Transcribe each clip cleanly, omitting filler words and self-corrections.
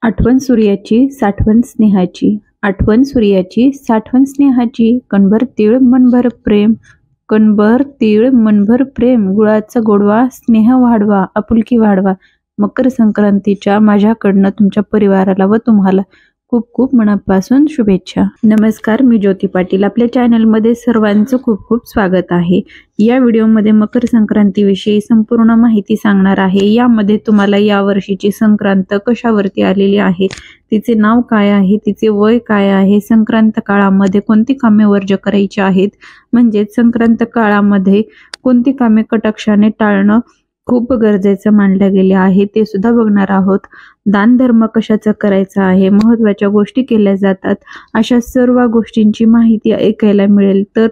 आठवण सूर्याची साठवण स्नेहाची, आठवण सूर्याची साठवण स्नेहाची. कणभर तीळ मनभर प्रेम, कणभर तीळ मनभर प्रेम. गुळाचा गोडवा स्नेह वाढवा, आपुलकी वाढवा. मकर संक्रांतीच्या माझ्याकडनं तुमच्या परिवाराला व तुम्हाला खूप खूप मनापासून शुभेच्छा. नमस्कार, मी ज्योती पाटील. आपल्या चॅनलमध्ये सर्वांचं खूप खूप स्वागत आहे. या व्हिडिओमध्ये मकर संक्रांतीविषयी संपूर्ण माहिती सांगणार आहे. यामध्ये तुम्हाला यावर्षीची संक्रांत कशावरती आलेली आहे, तिचे नाव काय आहे, तिचे वय काय आहे, संक्रांत काळामध्ये कोणती कामे वर्ज्य करायची आहेत, म्हणजेच संक्रांत काळामध्ये कोणती कामे कटाक्षाने टाळणं खूप गरजेचं मानलं गेले आहे, ते सुद्धा बघणार आहोत. दान धर्म कशाचा करायचा आहे, महत्त्वाच्या गोष्टी केल्या जातात, अशा सर्व गोष्टींची माहिती ऐकायला मिळेल. तर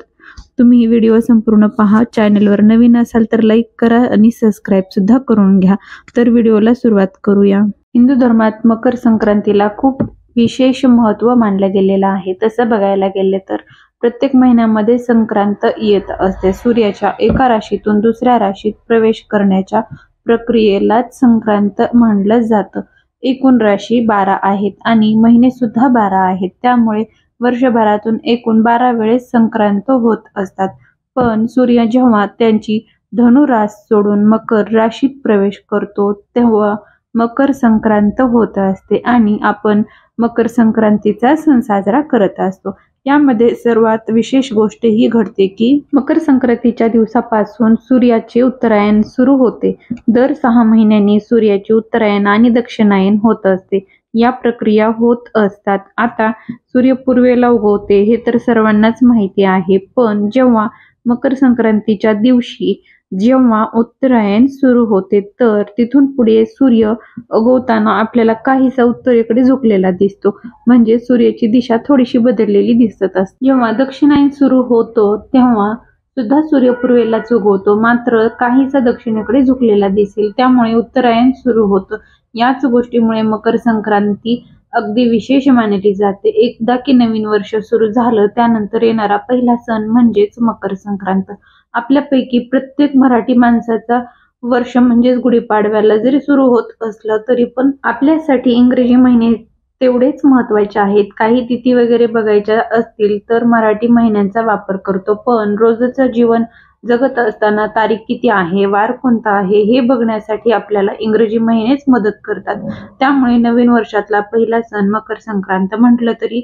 तुम्ही व्हिडिओ संपूर्ण पहा. चॅनलवर नवीन असाल तर लाईक करा आणि सबस्क्राईब सुद्धा करून घ्या. तर व्हिडिओला सुरुवात करूया. हिंदू धर्मात मकर संक्रांतीला खूप विशेष महत्त्व मानलं गेलेलं आहे. तसं बघायला गेले तर प्रत्येक महिन्यामध्ये संक्रांत येत असते. सूर्याच्या एका राशीतून दुसऱ्या राशीत प्रवेश करण्याच्या प्रक्रियेलाच संक्रांत म्हणलं जातं. एकूण राशी 12 आहेत आणि महिने सुद्धा 12 आहेत. त्यामुळे वर्षभरातून एकूण 12 वेळेस संक्रांत होत असतात. पण सूर्य जेव्हा त्यांची धनु रास सोडून मकर राशीत प्रवेश करतो तेव्हा मकर संक्रांत होत असते आणि आपण मकर संक्रांतीचा सण साजरा करत असतो. यामध्ये सर्वात विशेष गोष्ट ही घडते की मकर संक्रांतीच्या दिवसापासून सूर्याचे उत्तरायण सुरू होते. दर 6 महिन्यांनी सूर्याचे उत्तरायण आणि दक्षिणायन होत असते. या प्रक्रिया होत असतात. आता सूर्य पूर्वेला उगवते हे तर सर्वांनाच माहिती आहे. पण जेव्हा मकर संक्रांतीच्या दिवशी जेव्हा उत्तरायण सुरू होते तर तिथून पुढे सूर्य उगवताना आपल्याला काहीसा उत्तरेकडे झुकलेला दिसतो, म्हणजे सूर्याची दिशा थोडीशी बदललेली दिसत असते. जेव्हा दक्षिणायन सुरू होतो तेव्हा सुद्धा सूर्य पूर्वेलाच उगवतो, मात्र काहीसा दक्षिणेकडे झुकलेला दिसेल, त्यामुळे उत्तरायण सुरू होतं. याच गोष्टीमुळे मकर संक्रांती अगदी विशेष मानली जाते. एकदा की नवीन वर्ष सुरू झालं त्यानंतर येणारा पहिला सण म्हणजेच मकर संक्रांत. आपल्यापैकी प्रत्येक मराठी माणसाचा वर्ष म्हणजेच गुढीपाडव्याला जरी सुरू होत असलं तरी पण आपल्यासाठी इंग्रजी महिने तेवढेच महत्वाचे आहेत. काही तिथी वगैरे बघायच्या असतील तर मराठी महिन्यांचा वापर करतो, पण रोजचं जीवन जगत असताना तारीख किती आहे, वार कोणता आहे हे बघण्यासाठी आपल्याला इंग्रजी महिनेच मदत करतात. त्यामुळे नवीन वर्षातला पहिला सण मकर संक्रांत म्हटलं तरी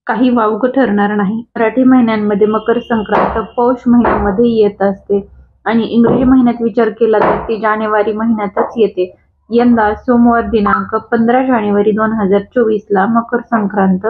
काही वावगं ठरणार नाही. मराठी महिन्यांमध्ये मकर संक्रांत पौष महिन्यामध्ये येत असते आणि इंग्रजी महिन्यात विचार केला तर ती जानेवारी महिन्यातच येते. यंदा सोमवार दिनांक 15 जानेवारी 2024 ला मकर संक्रांत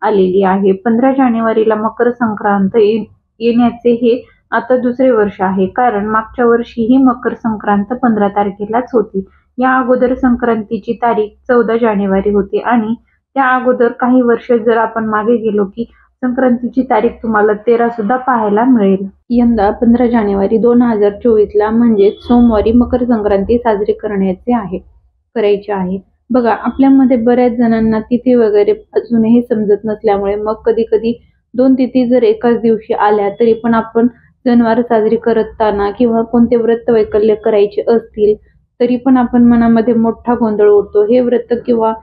आलेली आहे. 15 जानेवारीला मकर संक्रांत येण्याचे हे आता दुसरे वर्ष आहे, कारण मागच्या वर्षी ही मकर संक्रांत 15 तारखेलाच होती. या अगोदर संक्रांतीची तारीख 14 जानेवारी होती आणि त्या अगोदर काही वर्ष जर आपण मागे गेलो की संक्रांतीची तारीख तुम्हाला 13 सुद्धा पाहायला मिळेल. यंदा 15 जानेवारी 2024 ला म्हणजेच सोमवारी मकर संक्रांती साजरी करायची आहे. बघा, आपल्यामध्ये बऱ्याच जणांना तिथी वगैरे अजूनही समजत नसल्यामुळे मग कधी कधी 2 तिथी जर एकाच दिवशी आल्या तरी पण आपण सणवार साजरी करताना किंवा कोणते व्रत वैकल्य करायचे असतील तरी पण आपण मनामध्ये मोठा गोंधळ उडतो. हे व्रत किंवा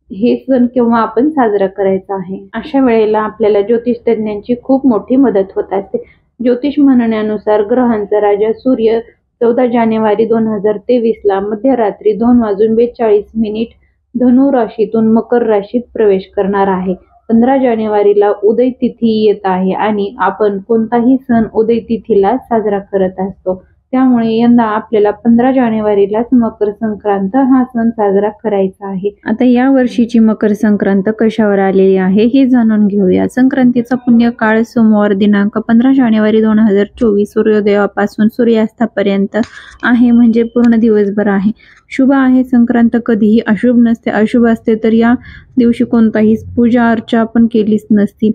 हे सण केव्हा आपण साजरा करायचा आहे. अशा वेळेला आपल्याला ज्योतिष तज्ञांची खूप मोठी मदत होत असते. ज्योतिष म्हणण्यानुसार ग्रहांचा राजा सूर्य 14 जानेवारी 2023 ला मध्यरात्री 2:42 धनु राशीतून मकर राशीत प्रवेश करणार आहे. 15 जानेवारीला उदय तिथी येत आहे आणि आपण कोणताही सण उदय तिथीला साजरा करत असतो. त्यामुळे यंदा आपल्याला 15 जानेवारीलाच मकर संक्रांत हा सण साजरा करायचा आहे. आता या वर्षीची मकर संक्रांत कशावर आलेली आहे हे जाणून घेऊया. संक्रांतीचा पुण्य काळ सोमवार दिनांक 15 जानेवारी 2024 सूर्योदयापासून सूर्यास्तापर्यंत आहे, म्हणजे पूर्ण दिवसभर आहे. शुभ आहे. संक्रांत कधीही अशुभ नसते. अशुभ असते तर या दिवशी कोणताही पूजा अर्चा आपण केलीच नसती,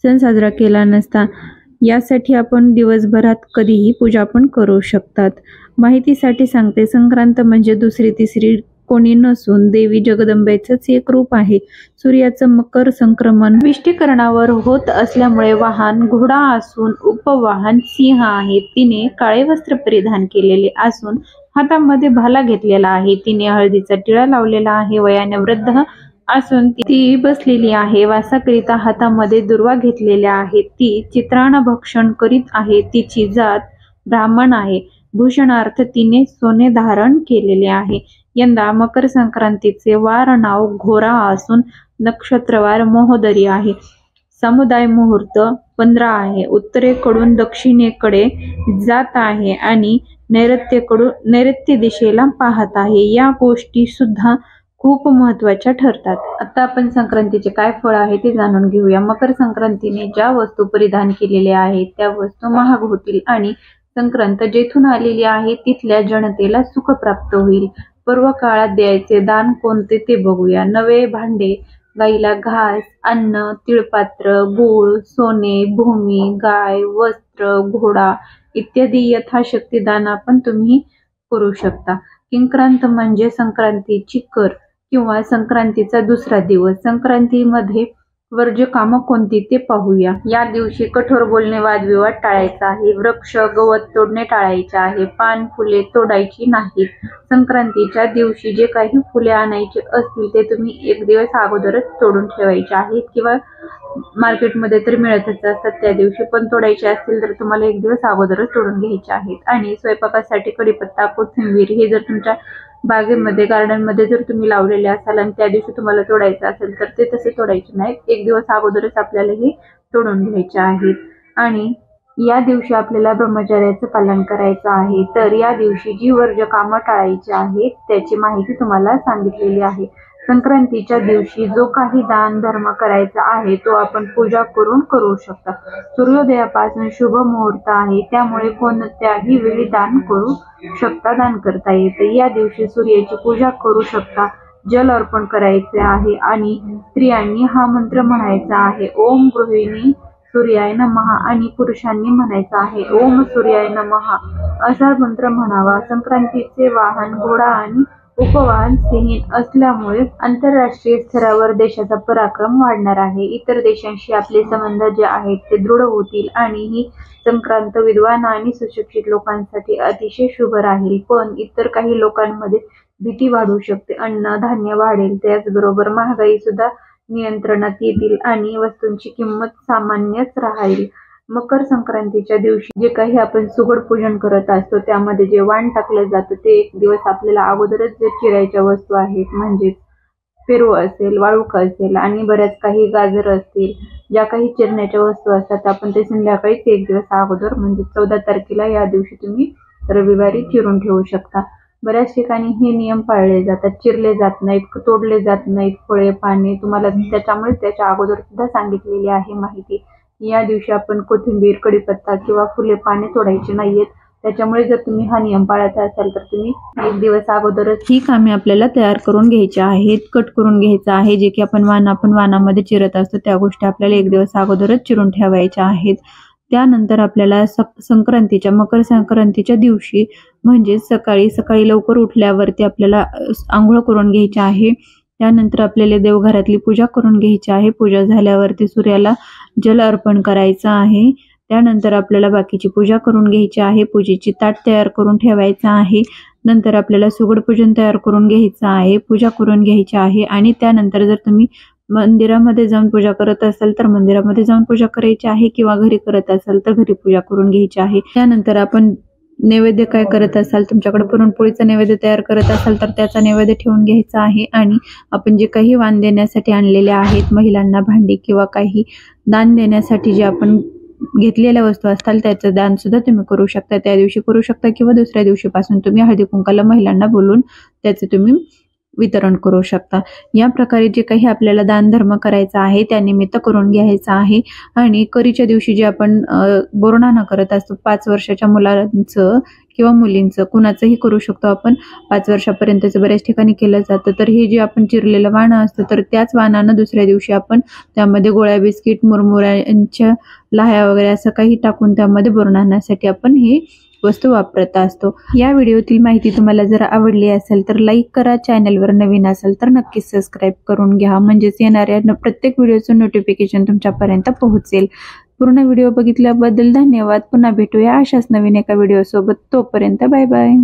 सण साजरा केला नसता. यासाठी आपण दिवसभरात कधीही पूजा पण करू शकतात. माहितीसाठी सांगते, संक्रांत म्हणजे दुसरी तिसरी कोणी नसून देवी जगदंबेचंच एक रूप आहे. सूर्याचं मकर संक्रमण विष्टीकरणावर होत असल्यामुळे वाहन घोडा असून उपवाहन सिंह आहे. तिने काळे वस्त्र परिधान केलेले असून हातामध्ये भाला घेतलेला आहे. तिने हळदीचा टिळा लावलेला आहे. वयाने वृद्ध असून ती बसलेली आहे. वासाकरिता हातामध्ये दुर्वा घेतलेल्या आहेत. ती चित्रानं भक्षण करीत आहे. तिची जात ब्राह्मण आहे. भूषणार्थ तिने सोने धारण केलेले आहे. यंदा मकर संक्रांतीचे वार नाव घोरा असून नक्षत्रवार मोहदरी आहे. समुदाय मुहूर्त 15 आहे. उत्तरेकडून दक्षिणेकडे जात आहे आणि नैऋत्य दिशेला पाहत आहे. या गोष्टी सुद्धा खूप महत्त्वाच्या ठरतात. आता आपण संक्रांतीचे काय फळ आहे ते जाणून घेऊया. मकर संक्रांतीने ज्या वस्तू परिधान केलेल्या आहेत त्या वस्तू महाग होतील आणि संक्रांत जेथून आलेली आहे तिथल्या जनतेला सुख प्राप्त होईल. पर्व काळात द्यायचे दान कोणते ते बघूया. नवे भांडे, गाईला घास, अन्न, तिळपात्र, गूळ, सोने, भूमी, गाय, वस्त्र, घोडा इत्यादी यथाशक्ती दान आपण तुम्ही करू शकता. किंक्रांत म्हणजे संक्रांतीची कर किंवा संक्रांतीचा दुसरा दिवस. संक्रांतीमध्ये वर्ज्य कामं कोणती ते पाहूया. या दिवशी कठोर बोलणे, वादविवाद टाळायचा आहे. वृक्ष, गवत तोडणे टाळायचे आहे. पान, फुले तोडायची नाहीत. संक्रांतीच्या दिवशी जे काही फुले आणायचे असतील ते तुम्ही एक दिवस अगोदरच तोडून ठेवायचे आहेत किंवा मार्केटमध्ये तर मिळतच असतात त्या दिवशी, पण तोडायचे असतील तर तुम्हाला एक दिवस अगोदरच तोडून घ्यायचे आहेत. आणि स्वयंपाकासाठी कढीपत्ता, कोथिंबीर हे जर तुमच्या बागेमध्ये गार्डनमध्ये जर तुम्ही लावलेले असाल आणि त्या दिवशी तुम्हाला तोडायचं असेल तर ते तसे तोडायचे नाहीत. एक दिवस अगोदरच आपल्याला हे तोडून घ्यायचे आहेत. आणि या दिवशी आपल्याला ब्रह्मचर्याचं पालन करायचं आहे. तर या दिवशी जी वर्ज्य कामं टाळायची आहेत त्याची माहिती तुम्हाला सांगितलेली आहे. संक्रांतीच्या दिवशी जो काही दान धर्म करायचा आहे तो आपण पूजा करून करू शकता. सूर्योदयापासून शुभ मुहूर्त आहे त्यामुळे कोणत्याही वेळी दान करू शकता, दान करता येते. या दिवशी सूर्याची पूजा करू शकता. जल अर्पण करायचे आहे आणि स्त्रियांनी हा मंत्र म्हणायचा आहे, ओम गृहिणी सूर्याय नमः, आणि पुरुषांनी म्हणायचा आहे ओम सूर्याय नमः असा मंत्र म्हणावा. संक्रांतीचे वाहन घोडा आणि उपवाहन सिंह असल्यामुळे आंतरराष्ट्रीय स्तरावर देशाचा पराक्रम वाढणार आहे. इतर देशांशी आपले संबंध जे आहेत ते दृढ होतील आणि ही संक्रांत विद्वान आणि सुशिक्षित लोकांसाठी अतिशय शुभ राहील. पण इतर काही लोकांमध्ये भीती वाढू शकते. अन्न धान्य वाढेल, त्याचबरोबर महागाई सुद्धा नियंत्रणात येतील आणि वस्तूंची किंमत सामान्यच राहील. मकर संक्रांतीच्या दिवशी जे काही आपण सुगड पूजन करत असतो त्यामध्ये जे वाण टाकलं जातं ते एक दिवस आपल्याला अगोदरच जे चिरायच्या वस्तू आहेत म्हणजेच पेरू असेल, वाळूक असेल आणि बऱ्याच काही गाजर असतील, ज्या काही चिरण्याच्या वस्तू असतात आपण ते संध्याकाळीच एक दिवस अगोदर म्हणजे 14 तारखेला या दिवशी तुम्ही रविवारी चिरून ठेवू शकता. बऱ्याच ठिकाणी हे नियम पाळले जातात, चिरले जात नाहीत, तोडले जात नाहीत फळे पाने. तुम्हाला त्याच्यामुळे त्याच्या अगोदर सुद्धा सांगितलेली आहे माहिती. या दिवशी आपण कोथिंबीर, कढीपत्ता किंवा फुले पाने तोडायची नाहीयेत. त्याच्यामुळे जर तुम्ही हा नियम पाळत असाल तर तुम्ही एक दिवस अगोदरच ही कामे आपल्याला तयार करून घ्यायची आहेत, कट करून घ्यायचं आहे. जे की आपण वाणामध्ये चिरत असतो त्या गोष्टी आपल्याला एक दिवस अगोदरच चिरून ठेवायच्या आहेत. त्यानंतर आपल्याला मकर संक्रांतीच्या दिवशी म्हणजे सकाळी लवकर उठल्यावरती आपल्याला आंघोळ करून घ्यायची आहे. त्यानंतर आपल्याला देवघरातली पूजा करून घ्यायची आहे. पूजा झाल्यावरती सूर्याला जल अर्पण करायचं आहे. त्यानंतर आपल्याला बाकीची पूजा करून घ्यायची आहे. पूजेची ताट तयार करून ठेवायचं आहे. नंतर आपल्याला सुगड पूजन तयार करून घ्यायचं आहे, पूजा करून घ्यायची आहे. आणि त्यानंतर जर तुम्ही मंदिरामध्ये जाऊन पूजा करत असाल तर मंदिरामध्ये जाऊन पूजा करायची आहे किंवा घरी करत असाल तर घरी पूजा करून घ्यायची आहे. त्यानंतर आपण नैवेद्य काय करत असाल, तुमच्याकडे पुरणपोळीचा नैवेद्य तयार करत असाल तर त्याचा नैवेद्य ठेवून घ्यायचा आहे. आणि आपण जे काही वाण देण्यासाठी आणलेले आहेत, महिलांना भांडी किंवा काही दान देण्यासाठी जे आपण घेतलेल्या वस्तू असतात त्याचं दान सुद्धा तुम्ही करू शकता. त्या दिवशी करू शकता किंवा दुसऱ्या दिवशीपासून तुम्ही हळदी कुंकाला महिलांना बोलून त्याचे तुम्ही वितरण करू शकता. या प्रकारे जे काही आपल्याला दान धर्म करायचा आहे त्यानिमित्त करून घ्यायचा आहे. आणि करीच्या दिवशी जे आपण बोरनाणं करत असतो 5 वर्षाच्या मुलांचं किंवा मुलींचं कुणाचंही करू शकतो आपण. 5 वर्षापर्यंतचं बऱ्याच ठिकाणी केलं जातं. तर हे जे आपण चिरलेलं वाणं असतं तर त्याच वाणानं दुसऱ्या दिवशी आपण त्यामध्ये गोळ्या, बिस्किट, मुरमुऱ्यांच्या लाह्या वगैरे असं काही टाकून त्यामध्ये बोरनाण्यासाठी आपण हे वस्तू वापरत असतो. या व्हिडिओतील माहिती तुम्हाला जर आवडली असेल तर लाईक करा. चॅनलवर नवीन असेल तर नक्कीच सबस्क्राईब करून घ्या, म्हणजेच येणाऱ्या प्रत्येक व्हिडिओचं नोटिफिकेशन तुमच्यापर्यंत पोहोचेल. पूर्ण व्हिडिओ बघितल्याबद्दल धन्यवाद. पुन्हा भेटूया अशाच नवीन एका व्हिडिओ सोबत. तोपर्यंत बाय बाय.